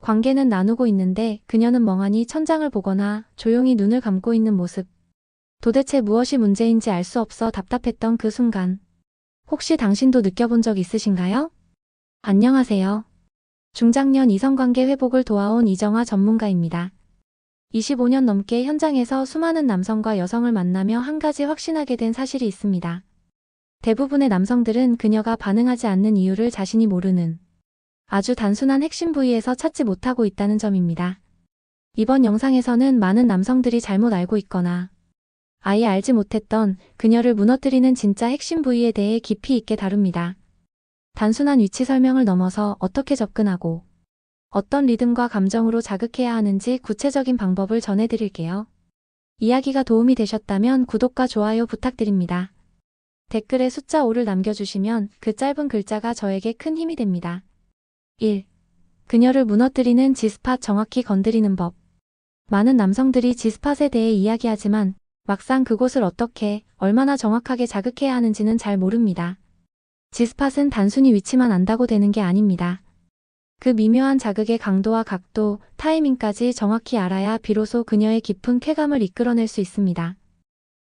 관계는 나누고 있는데 그녀는 멍하니 천장을 보거나 조용히 눈을 감고 있는 모습. 도대체 무엇이 문제인지 알 수 없어 답답했던 그 순간. 혹시 당신도 느껴본 적 있으신가요? 안녕하세요. 중장년 이성관계 회복을 도와온 이정화 전문가입니다. 25년 넘게 현장에서 수많은 남성과 여성을 만나며 한 가지 확신하게 된 사실이 있습니다. 대부분의 남성들은 그녀가 반응하지 않는 이유를 자신이 모르는 아주 단순한 핵심 부위에서 찾지 못하고 있다는 점입니다. 이번 영상에서는 많은 남성들이 잘못 알고 있거나 아예 알지 못했던 그녀를 무너뜨리는 진짜 핵심 부위에 대해 깊이 있게 다룹니다. 단순한 위치 설명을 넘어서 어떻게 접근하고 어떤 리듬과 감정으로 자극해야 하는지 구체적인 방법을 전해드릴게요. 이야기가 도움이 되셨다면 구독과 좋아요 부탁드립니다. 댓글에 숫자 5를 남겨주시면 그 짧은 글자가 저에게 큰 힘이 됩니다. 1. 그녀를 무너뜨리는 G스팟 정확히 건드리는 법. 많은 남성들이 G스팟에 대해 이야기하지만 막상 그곳을 어떻게, 얼마나 정확하게 자극해야 하는지는 잘 모릅니다. G스팟은 단순히 위치만 안다고 되는 게 아닙니다. 그 미묘한 자극의 강도와 각도, 타이밍까지 정확히 알아야 비로소 그녀의 깊은 쾌감을 이끌어낼 수 있습니다.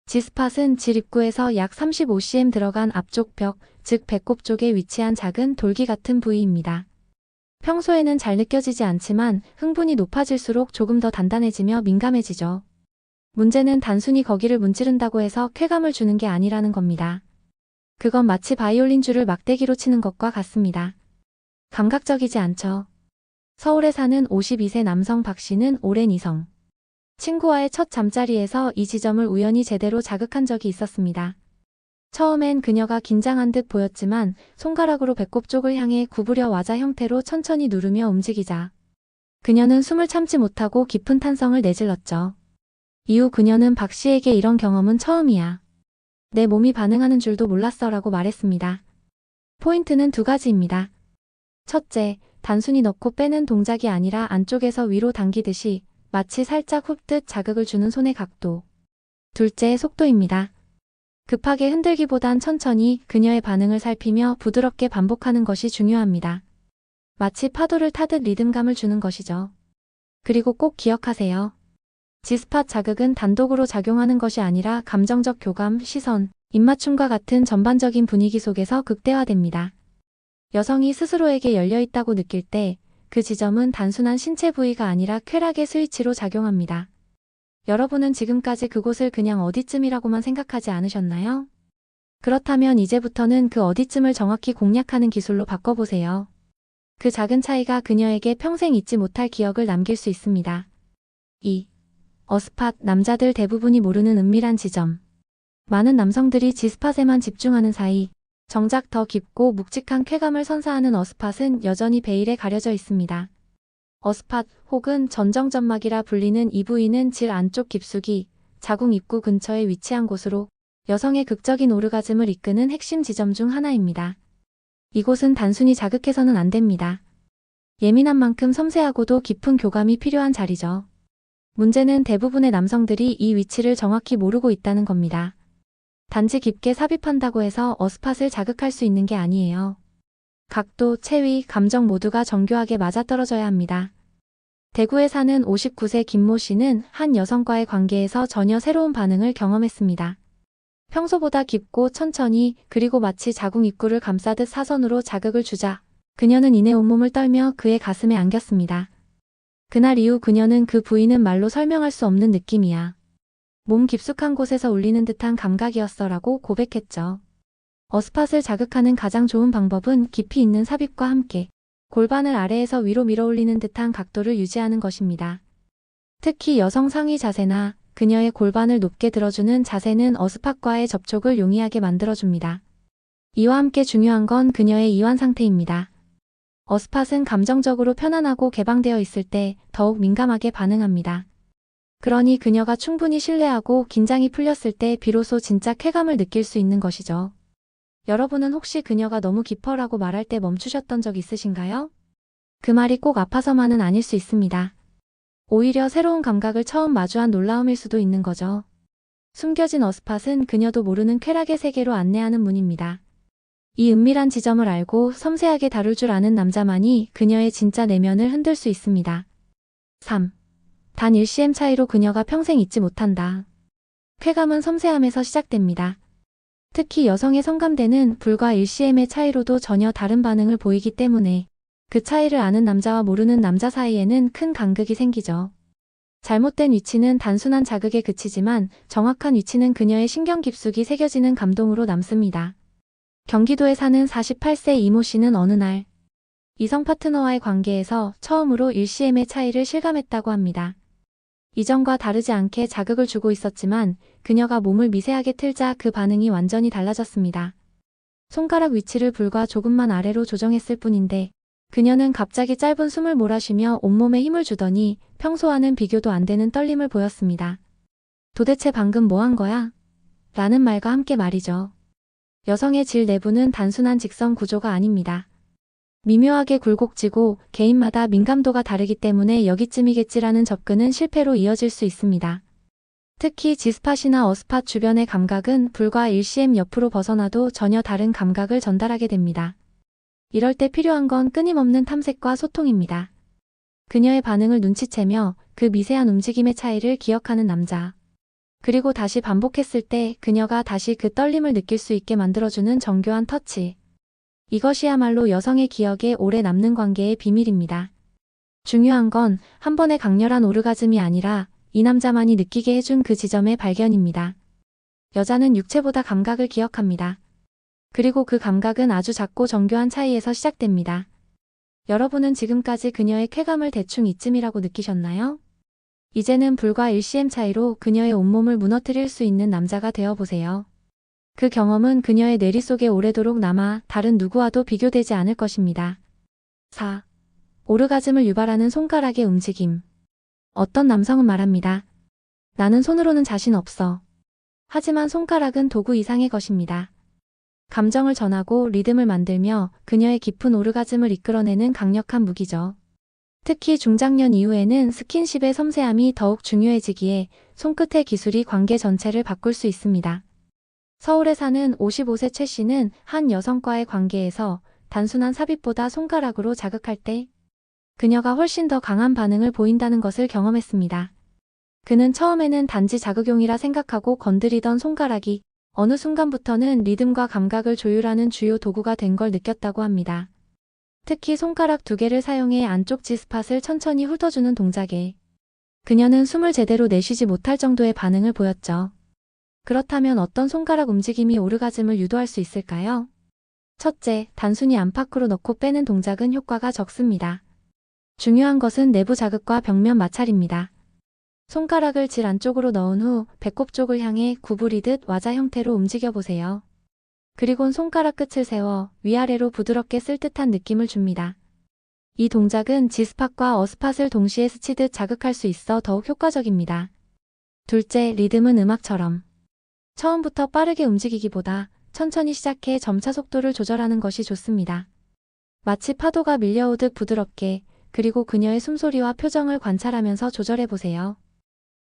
G스팟은 질 입구에서 약 35cm 들어간 앞쪽 벽, 즉 배꼽 쪽에 위치한 작은 돌기 같은 부위입니다. 평소에는 잘 느껴지지 않지만 흥분이 높아질수록 조금 더 단단해지며 민감해지죠. 문제는 단순히 거기를 문지른다고 해서 쾌감을 주는 게 아니라는 겁니다. 그건 마치 바이올린 줄을 막대기로 치는 것과 같습니다. 감각적이지 않죠. 서울에 사는 52세 남성 박 씨는 오랜 이성 친구와의 첫 잠자리에서 이 지점을 우연히 제대로 자극한 적이 있었습니다. 처음엔 그녀가 긴장한 듯 보였지만 손가락으로 배꼽 쪽을 향해 구부려 와자 형태로 천천히 누르며 움직이자 그녀는 숨을 참지 못하고 깊은 탄성을 내질렀죠. 이후 그녀는 박 씨에게 이런 경험은 처음이야. 내 몸이 반응하는 줄도 몰랐어 라고 말했습니다. 포인트는 두 가지입니다. 첫째, 단순히 넣고 빼는 동작이 아니라 안쪽에서 위로 당기듯이 마치 살짝 훑듯 자극을 주는 손의 각도. 둘째, 속도입니다. 급하게 흔들기보단 천천히 그녀의 반응을 살피며 부드럽게 반복하는 것이 중요합니다. 마치 파도를 타듯 리듬감을 주는 것이죠. 그리고 꼭 기억하세요. G스팟 자극은 단독으로 작용하는 것이 아니라 감정적 교감, 시선, 입맞춤과 같은 전반적인 분위기 속에서 극대화됩니다. 여성이 스스로에게 열려있다고 느낄 때 그 지점은 단순한 신체 부위가 아니라 쾌락의 스위치로 작용합니다. 여러분은 지금까지 그곳을 그냥 어디쯤이라고만 생각하지 않으셨나요? 그렇다면 이제부터는 그 어디쯤을 정확히 공략하는 기술로 바꿔보세요. 그 작은 차이가 그녀에게 평생 잊지 못할 기억을 남길 수 있습니다. 2. 어스팟, 남자들 대부분이 모르는 은밀한 지점. 많은 남성들이 G스팟에만 집중하는 사이 정작 더 깊고 묵직한 쾌감을 선사하는 어스팟은 여전히 베일에 가려져 있습니다. 어스팟 혹은 전정점막이라 불리는 이 부위는 질 안쪽 깊숙이 자궁 입구 근처에 위치한 곳으로 여성의 극적인 오르가즘을 이끄는 핵심 지점 중 하나입니다. 이곳은 단순히 자극해서는 안 됩니다. 예민한 만큼 섬세하고도 깊은 교감이 필요한 자리죠. 문제는 대부분의 남성들이 이 위치를 정확히 모르고 있다는 겁니다. 단지 깊게 삽입한다고 해서 어스팟을 자극할 수 있는 게 아니에요. 각도, 체위, 감정 모두가 정교하게 맞아떨어져야 합니다. 대구에 사는 59세 김모 씨는 한 여성과의 관계에서 전혀 새로운 반응을 경험했습니다. 평소보다 깊고 천천히 그리고 마치 자궁 입구를 감싸듯 사선으로 자극을 주자 그녀는 이내 온몸을 떨며 그의 가슴에 안겼습니다. 그날 이후 그녀는 그 부위는 말로 설명할 수 없는 느낌이야. 몸 깊숙한 곳에서 울리는 듯한 감각이었어 라고 고백했죠. 어스팟을 자극하는 가장 좋은 방법은 깊이 있는 삽입과 함께 골반을 아래에서 위로 밀어 올리는 듯한 각도를 유지하는 것입니다. 특히 여성 상위 자세나 그녀의 골반을 높게 들어주는 자세는 어스팟과의 접촉을 용이하게 만들어줍니다. 이와 함께 중요한 건 그녀의 이완 상태입니다. 어스팟은 감정적으로 편안하고 개방되어 있을 때 더욱 민감하게 반응합니다. 그러니 그녀가 충분히 신뢰하고 긴장이 풀렸을 때 비로소 진짜 쾌감을 느낄 수 있는 것이죠. 여러분은 혹시 그녀가 너무 깊어라고 말할 때 멈추셨던 적 있으신가요? 그 말이 꼭 아파서만은 아닐 수 있습니다. 오히려 새로운 감각을 처음 마주한 놀라움일 수도 있는 거죠. 숨겨진 어스팟은 그녀도 모르는 쾌락의 세계로 안내하는 문입니다. 이 은밀한 지점을 알고 섬세하게 다룰 줄 아는 남자만이 그녀의 진짜 내면을 흔들 수 있습니다. 3. 단 1cm 차이로 그녀가 평생 잊지 못한다. 쾌감은 섬세함에서 시작됩니다. 특히 여성의 성감대는 불과 1cm의 차이로도 전혀 다른 반응을 보이기 때문에 그 차이를 아는 남자와 모르는 남자 사이에는 큰 간극이 생기죠. 잘못된 위치는 단순한 자극에 그치지만 정확한 위치는 그녀의 신경 깊숙이 새겨지는 감동으로 남습니다. 경기도에 사는 48세 이모 씨는 어느 날 이성 파트너와의 관계에서 처음으로 1cm의 차이를 실감했다고 합니다. 이전과 다르지 않게 자극을 주고 있었지만 그녀가 몸을 미세하게 틀자 그 반응이 완전히 달라졌습니다. 손가락 위치를 불과 조금만 아래로 조정했을 뿐인데 그녀는 갑자기 짧은 숨을 몰아쉬며 온몸에 힘을 주더니 평소와는 비교도 안 되는 떨림을 보였습니다. 도대체 방금 뭐 한 거야? 라는 말과 함께 말이죠. 여성의 질 내부는 단순한 직선 구조가 아닙니다. 미묘하게 굴곡지고 개인마다 민감도가 다르기 때문에 여기쯤이겠지라는 접근은 실패로 이어질 수 있습니다. 특히 G스팟이나 O스팟 주변의 감각은 불과 1cm 옆으로 벗어나도 전혀 다른 감각을 전달하게 됩니다. 이럴 때 필요한 건 끊임없는 탐색과 소통입니다. 그녀의 반응을 눈치채며 그 미세한 움직임의 차이를 기억하는 남자. 그리고 다시 반복했을 때 그녀가 다시 그 떨림을 느낄 수 있게 만들어주는 정교한 터치. 이것이야말로 여성의 기억에 오래 남는 관계의 비밀입니다. 중요한 건 한 번의 강렬한 오르가즘이 아니라 이 남자만이 느끼게 해준 그 지점의 발견입니다. 여자는 육체보다 감각을 기억합니다. 그리고 그 감각은 아주 작고 정교한 차이에서 시작됩니다. 여러분은 지금까지 그녀의 쾌감을 대충 이쯤이라고 느끼셨나요? 이제는 불과 1cm 차이로 그녀의 온몸을 무너뜨릴 수 있는 남자가 되어보세요. 그 경험은 그녀의 뇌리 속에 오래도록 남아 다른 누구와도 비교되지 않을 것입니다. 4. 오르가즘을 유발하는 손가락의 움직임. 어떤 남성은 말합니다. 나는 손으로는 자신 없어. 하지만 손가락은 도구 이상의 것입니다. 감정을 전하고 리듬을 만들며 그녀의 깊은 오르가즘을 이끌어내는 강력한 무기죠. 특히 중장년 이후에는 스킨십의 섬세함이 더욱 중요해지기에 손끝의 기술이 관계 전체를 바꿀 수 있습니다. 서울에 사는 55세 최 씨는 한 여성과의 관계에서 단순한 삽입보다 손가락으로 자극할 때 그녀가 훨씬 더 강한 반응을 보인다는 것을 경험했습니다. 그는 처음에는 단지 자극용이라 생각하고 건드리던 손가락이 어느 순간부터는 리듬과 감각을 조율하는 주요 도구가 된 걸 느꼈다고 합니다. 특히 손가락 2개를 사용해 안쪽 G스팟을 천천히 훑어주는 동작에 그녀는 숨을 제대로 내쉬지 못할 정도의 반응을 보였죠. 그렇다면 어떤 손가락 움직임이 오르가즘을 유도할 수 있을까요? 첫째, 단순히 안팎으로 넣고 빼는 동작은 효과가 적습니다. 중요한 것은 내부 자극과 벽면 마찰입니다. 손가락을 질 안쪽으로 넣은 후 배꼽 쪽을 향해 구부리듯 와자 형태로 움직여보세요. 그리곤 손가락 끝을 세워 위아래로 부드럽게 쓸 듯한 느낌을 줍니다. 이 동작은 G스팟과 O스팟을 동시에 스치듯 자극할 수 있어 더욱 효과적입니다. 둘째, 리듬은 음악처럼. 처음부터 빠르게 움직이기보다 천천히 시작해 점차 속도를 조절하는 것이 좋습니다. 마치 파도가 밀려오듯 부드럽게, 그리고 그녀의 숨소리와 표정을 관찰하면서 조절해보세요.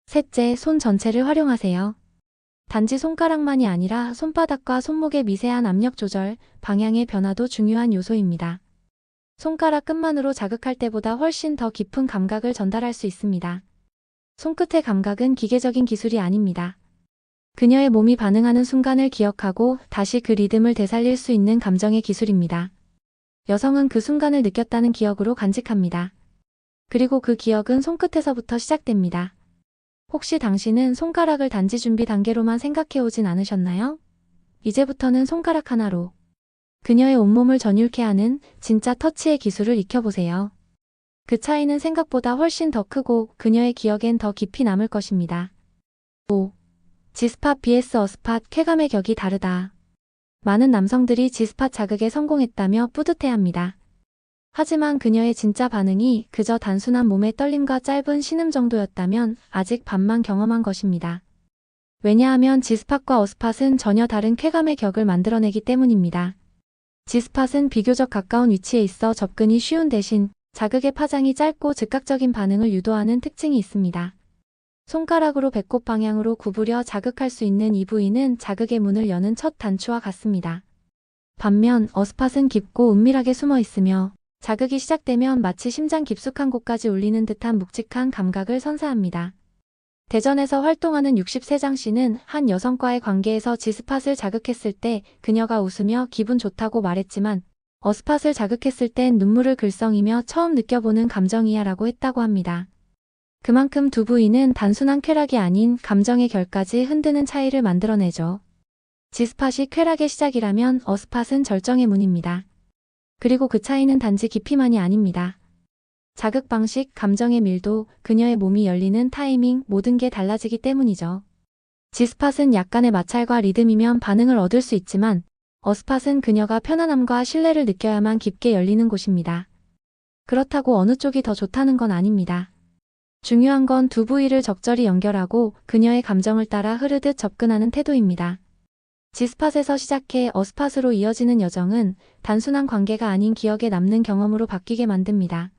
셋째, 손 전체를 활용하세요. 단지 손가락만이 아니라 손바닥과 손목의 미세한 압력 조절, 방향의 변화도 중요한 요소입니다. 손가락 끝만으로 자극할 때보다 훨씬 더 깊은 감각을 전달할 수 있습니다. 손끝의 감각은 기계적인 기술이 아닙니다. 그녀의 몸이 반응하는 순간을 기억하고 다시 그 리듬을 되살릴 수 있는 감정의 기술입니다. 여성은 그 순간을 느꼈다는 기억으로 간직합니다. 그리고 그 기억은 손끝에서부터 시작됩니다. 혹시 당신은 손가락을 단지 준비 단계로만 생각해오진 않으셨나요? 이제부터는 손가락 하나로 그녀의 온몸을 전율케 하는 진짜 터치의 기술을 익혀보세요. 그 차이는 생각보다 훨씬 더 크고 그녀의 기억엔 더 깊이 남을 것입니다. 5. G스팟 vs O스팟 쾌감의 격이 다르다. 많은 남성들이 G스팟 자극에 성공했다며 뿌듯해합니다. 하지만 그녀의 진짜 반응이 그저 단순한 몸의 떨림과 짧은 신음 정도였다면 아직 반만 경험한 것입니다. 왜냐하면 G스팟과 O스팟은 전혀 다른 쾌감의 격을 만들어내기 때문입니다. G스팟은 비교적 가까운 위치에 있어 접근이 쉬운 대신 자극의 파장이 짧고 즉각적인 반응을 유도하는 특징이 있습니다. 손가락으로 배꼽 방향으로 구부려 자극할 수 있는 이 부위는 자극의 문을 여는 첫 단추와 같습니다. 반면 어스팟은 깊고 은밀하게 숨어 있으며 자극이 시작되면 마치 심장 깊숙한 곳까지 울리는 듯한 묵직한 감각을 선사합니다. 대전에서 활동하는 60세 씨는 한 여성과의 관계에서 G스팟을 자극했을 때 그녀가 웃으며 기분 좋다고 말했지만 어스팟을 자극했을 땐 눈물을 글썽이며 처음 느껴보는 감정이야 라고 했다고 합니다. 그만큼 두 부위는 단순한 쾌락이 아닌 감정의 결까지 흔드는 차이를 만들어내죠. G스팟이 쾌락의 시작이라면 어스팟은 절정의 문입니다. 그리고 그 차이는 단지 깊이만이 아닙니다. 자극 방식, 감정의 밀도, 그녀의 몸이 열리는 타이밍, 모든 게 달라지기 때문이죠. G스팟은 약간의 마찰과 리듬이면 반응을 얻을 수 있지만 어스팟은 그녀가 편안함과 신뢰를 느껴야만 깊게 열리는 곳입니다. 그렇다고 어느 쪽이 더 좋다는 건 아닙니다. 중요한 건 두 부위를 적절히 연결하고 그녀의 감정을 따라 흐르듯 접근하는 태도입니다. G스팟에서 시작해 어스팟으로 이어지는 여정은 단순한 관계가 아닌 기억에 남는 경험으로 바뀌게 만듭니다.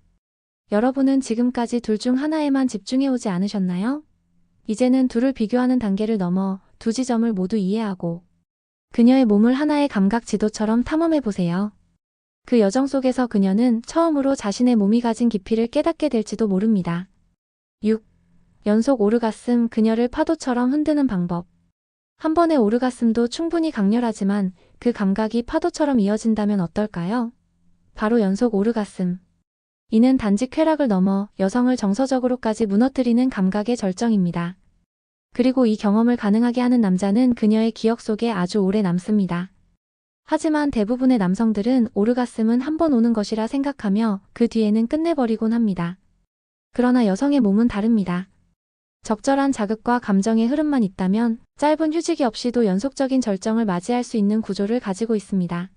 여러분은 지금까지 둘 중 하나에만 집중해오지 않으셨나요? 이제는 둘을 비교하는 단계를 넘어 두 지점을 모두 이해하고 그녀의 몸을 하나의 감각 지도처럼 탐험해보세요. 그 여정 속에서 그녀는 처음으로 자신의 몸이 가진 깊이를 깨닫게 될지도 모릅니다. 6. 연속 오르가슴, 그녀를 파도처럼 흔드는 방법. 한 번의 오르가슴도 충분히 강렬하지만 그 감각이 파도처럼 이어진다면 어떨까요? 바로 연속 오르가슴. 이는 단지 쾌락을 넘어 여성을 정서적으로까지 무너뜨리는 감각의 절정입니다. 그리고 이 경험을 가능하게 하는 남자는 그녀의 기억 속에 아주 오래 남습니다. 하지만 대부분의 남성들은 오르가슴은 한 번 오는 것이라 생각하며 그 뒤에는 끝내버리곤 합니다. 그러나 여성의 몸은 다릅니다. 적절한 자극과 감정의 흐름만 있다면 짧은 휴지기 없이도 연속적인 절정을 맞이할 수 있는 구조를 가지고 있습니다.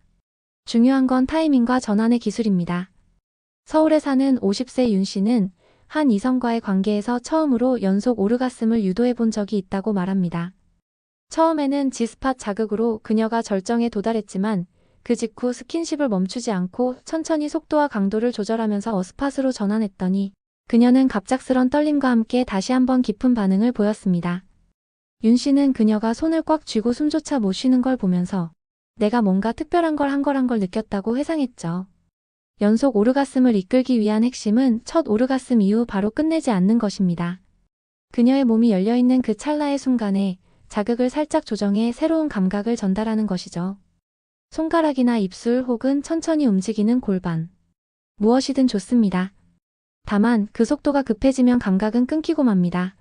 중요한 건 타이밍과 전환의 기술입니다. 서울에 사는 50세 윤 씨는 한 이성과의 관계에서 처음으로 연속 오르가슴을 유도해 본 적이 있다고 말합니다. 처음에는 G스팟 자극으로 그녀가 절정에 도달했지만 그 직후 스킨십을 멈추지 않고 천천히 속도와 강도를 조절하면서 어스팟으로 전환했더니 그녀는 갑작스런 떨림과 함께 다시 한번 깊은 반응을 보였습니다. 윤 씨는 그녀가 손을 꽉 쥐고 숨조차 못 쉬는 걸 보면서 내가 뭔가 특별한 걸 한 거란 걸 느꼈다고 회상했죠. 연속 오르가슴을 이끌기 위한 핵심은 첫 오르가슴 이후 바로 끝내지 않는 것입니다. 그녀의 몸이 열려있는 그 찰나의 순간에 자극을 살짝 조정해 새로운 감각을 전달하는 것이죠. 손가락이나 입술 혹은 천천히 움직이는 골반. 무엇이든 좋습니다. 다만 그 속도가 급해지면 감각은 끊기고 맙니다.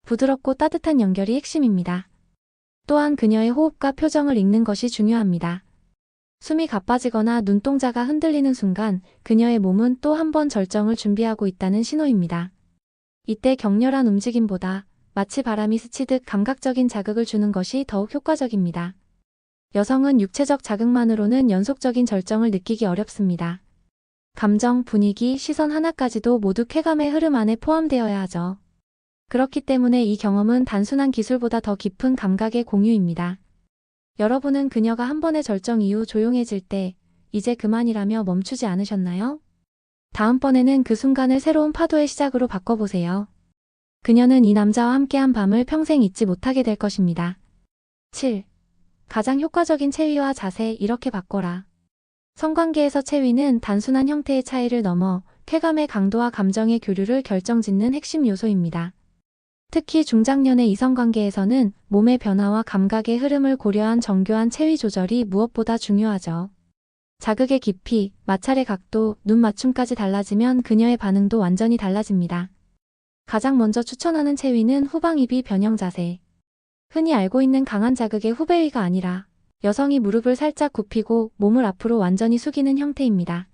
부드럽고 따뜻한 연결이 핵심입니다. 또한 그녀의 호흡과 표정을 읽는 것이 중요합니다. 숨이 가빠지거나 눈동자가 흔들리는 순간 그녀의 몸은 또 한 번 절정을 준비하고 있다는 신호입니다. 이때 격렬한 움직임보다 마치 바람이 스치듯 감각적인 자극을 주는 것이 더욱 효과적입니다. 여성은 육체적 자극만으로는 연속적인 절정을 느끼기 어렵습니다. 감정, 분위기, 시선 하나까지도 모두 쾌감의 흐름 안에 포함되어야 하죠. 그렇기 때문에 이 경험은 단순한 기술보다 더 깊은 감각의 공유입니다. 여러분은 그녀가 한 번의 절정 이후 조용해질 때 이제 그만이라며 멈추지 않으셨나요? 다음번에는 그 순간을 새로운 파도의 시작으로 바꿔보세요. 그녀는 이 남자와 함께한 밤을 평생 잊지 못하게 될 것입니다. 7. 가장 효과적인 체위와 자세, 이렇게 바꿔라. 성관계에서 체위는 단순한 형태의 차이를 넘어 쾌감의 강도와 감정의 교류를 결정짓는 핵심 요소입니다. 특히 중장년의 이성관계에서는 몸의 변화와 감각의 흐름을 고려한 정교한 체위 조절이 무엇보다 중요하죠. 자극의 깊이, 마찰의 각도, 눈 맞춤까지 달라지면 그녀의 반응도 완전히 달라집니다. 가장 먼저 추천하는 체위는 후방입이 변형 자세. 흔히 알고 있는 강한 자극의 후배위가 아니라 여성이 무릎을 살짝 굽히고 몸을 앞으로 완전히 숙이는 형태입니다.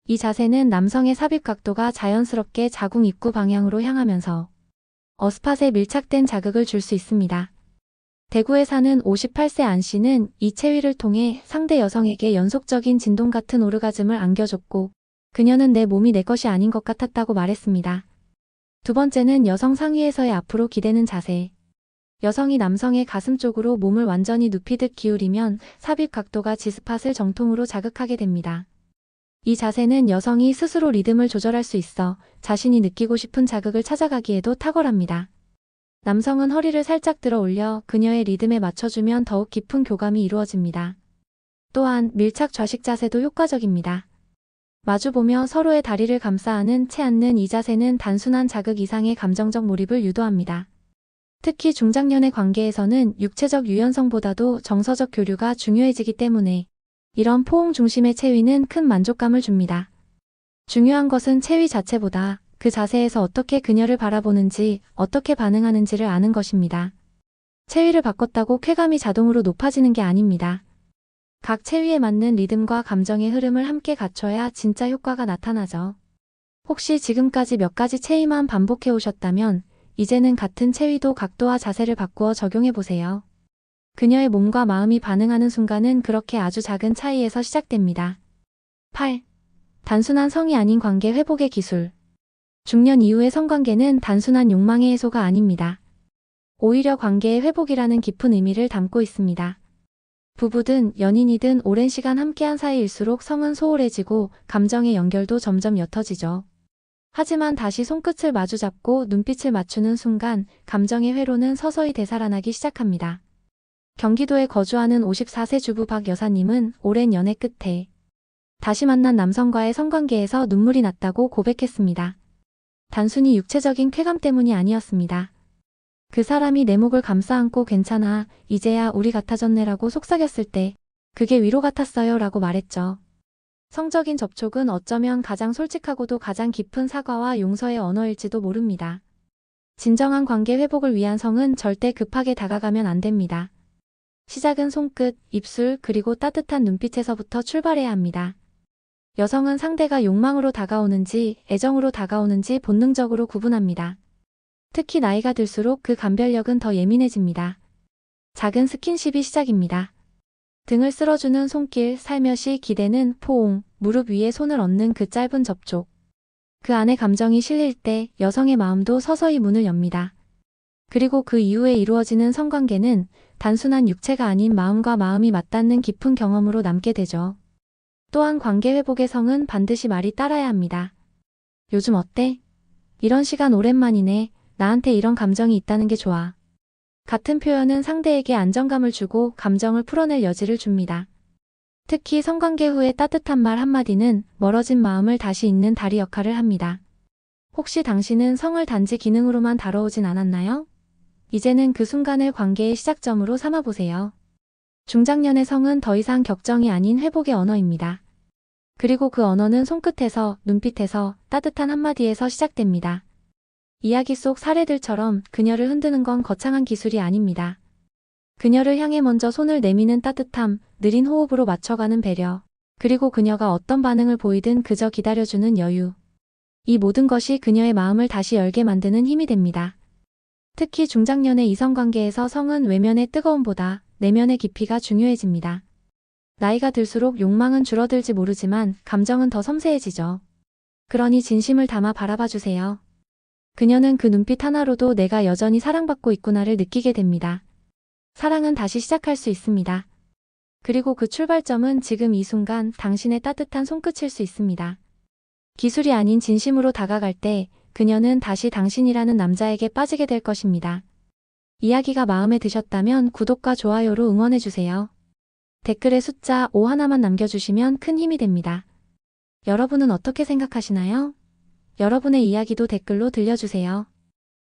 이 자세는 남성의 삽입 각도가 자연스럽게 자궁 입구 방향으로 향하면서 어스팟에 밀착된 자극을 줄 수 있습니다. 대구에 사는 58세 안 씨는 이 체위를 통해 상대 여성에게 연속적인 진동 같은 오르가즘을 안겨줬고 그녀는 내 몸이 내 것이 아닌 것 같았다고 말했습니다. 두 번째는 여성 상위에서의 앞으로 기대는 자세. 여성이 남성의 가슴 쪽으로 몸을 완전히 눕히듯 기울이면 삽입 각도가 G스팟을 정통으로 자극하게 됩니다. 이 자세는 여성이 스스로 리듬을 조절할 수 있어 자신이 느끼고 싶은 자극을 찾아가기에도 탁월합니다. 남성은 허리를 살짝 들어 올려 그녀의 리듬에 맞춰주면 더욱 깊은 교감이 이루어집니다. 또한 밀착 좌식 자세도 효과적입니다. 마주보며 서로의 다리를 감싸 안은 채 앉는 이 자세는 단순한 자극 이상의 감정적 몰입을 유도합니다. 특히 중장년의 관계에서는 육체적 유연성보다도 정서적 교류가 중요해지기 때문에 이런 포옹 중심의 체위는 큰 만족감을 줍니다. 중요한 것은 체위 자체보다 그 자세에서 어떻게 그녀를 바라보는지, 어떻게 반응하는지를 아는 것입니다. 체위를 바꿨다고 쾌감이 자동으로 높아지는 게 아닙니다. 각 체위에 맞는 리듬과 감정의 흐름을 함께 갖춰야 진짜 효과가 나타나죠. 혹시 지금까지 몇 가지 체위만 반복해 오셨다면 이제는 같은 체위도 각도와 자세를 바꾸어 적용해 보세요. 그녀의 몸과 마음이 반응하는 순간은 그렇게 아주 작은 차이에서 시작됩니다. 8. 단순한 성이 아닌 관계 회복의 기술. 중년 이후의 성관계는 단순한 욕망의 해소가 아닙니다. 오히려 관계의 회복이라는 깊은 의미를 담고 있습니다. 부부든 연인이든 오랜 시간 함께한 사이일수록 성은 소홀해지고 감정의 연결도 점점 옅어지죠. 하지만 다시 손끝을 마주잡고 눈빛을 맞추는 순간 감정의 회로는 서서히 되살아나기 시작합니다. 경기도에 거주하는 54세 주부 박 여사님은 오랜 연애 끝에 다시 만난 남성과의 성관계에서 눈물이 났다고 고백했습니다. 단순히 육체적인 쾌감 때문이 아니었습니다. 그 사람이 내 목을 감싸 안고 괜찮아, 이제야 우리 같아졌네라고 속삭였을 때 그게 위로 같았어요 라고 말했죠. 성적인 접촉은 어쩌면 가장 솔직하고도 가장 깊은 사과와 용서의 언어일지도 모릅니다. 진정한 관계 회복을 위한 성은 절대 급하게 다가가면 안 됩니다. 시작은 손끝, 입술, 그리고 따뜻한 눈빛에서부터 출발해야 합니다. 여성은 상대가 욕망으로 다가오는지 애정으로 다가오는지 본능적으로 구분합니다. 특히 나이가 들수록 그 감별력은 더 예민해집니다. 작은 스킨십이 시작입니다. 등을 쓸어주는 손길, 살며시 기대는 포옹, 무릎 위에 손을 얹는 그 짧은 접촉. 그 안에 감정이 실릴 때 여성의 마음도 서서히 문을 엽니다. 그리고 그 이후에 이루어지는 성관계는 단순한 육체가 아닌 마음과 마음이 맞닿는 깊은 경험으로 남게 되죠. 또한 관계 회복의 성은 반드시 말이 따라야 합니다. 요즘 어때? 이런 시간 오랜만이네. 나한테 이런 감정이 있다는 게 좋아. 같은 표현은 상대에게 안정감을 주고 감정을 풀어낼 여지를 줍니다. 특히 성관계 후의 따뜻한 말 한마디는 멀어진 마음을 다시 잇는 다리 역할을 합니다. 혹시 당신은 성을 단지 기능으로만 다뤄오진 않았나요? 이제는 그 순간을 관계의 시작점으로 삼아보세요. 중장년의 성은 더 이상 격정이 아닌 회복의 언어입니다. 그리고 그 언어는 손끝에서, 눈빛에서, 따뜻한 한마디에서 시작됩니다. 이야기 속 사례들처럼 그녀를 흔드는 건 거창한 기술이 아닙니다. 그녀를 향해 먼저 손을 내미는 따뜻함, 느린 호흡으로 맞춰가는 배려, 그리고 그녀가 어떤 반응을 보이든 그저 기다려주는 여유. 이 모든 것이 그녀의 마음을 다시 열게 만드는 힘이 됩니다. 특히 중장년의 이성관계에서 성은 외면의 뜨거움보다 내면의 깊이가 중요해집니다. 나이가 들수록 욕망은 줄어들지 모르지만 감정은 더 섬세해지죠. 그러니 진심을 담아 바라봐주세요. 그녀는 그 눈빛 하나로도 내가 여전히 사랑받고 있구나를 느끼게 됩니다. 사랑은 다시 시작할 수 있습니다. 그리고 그 출발점은 지금 이 순간 당신의 따뜻한 손끝일 수 있습니다. 기술이 아닌 진심으로 다가갈 때 그녀는 다시 당신이라는 남자에게 빠지게 될 것입니다. 이야기가 마음에 드셨다면 구독과 좋아요로 응원해주세요. 댓글에 숫자 5 하나만 남겨주시면 큰 힘이 됩니다. 여러분은 어떻게 생각하시나요? 여러분의 이야기도 댓글로 들려주세요.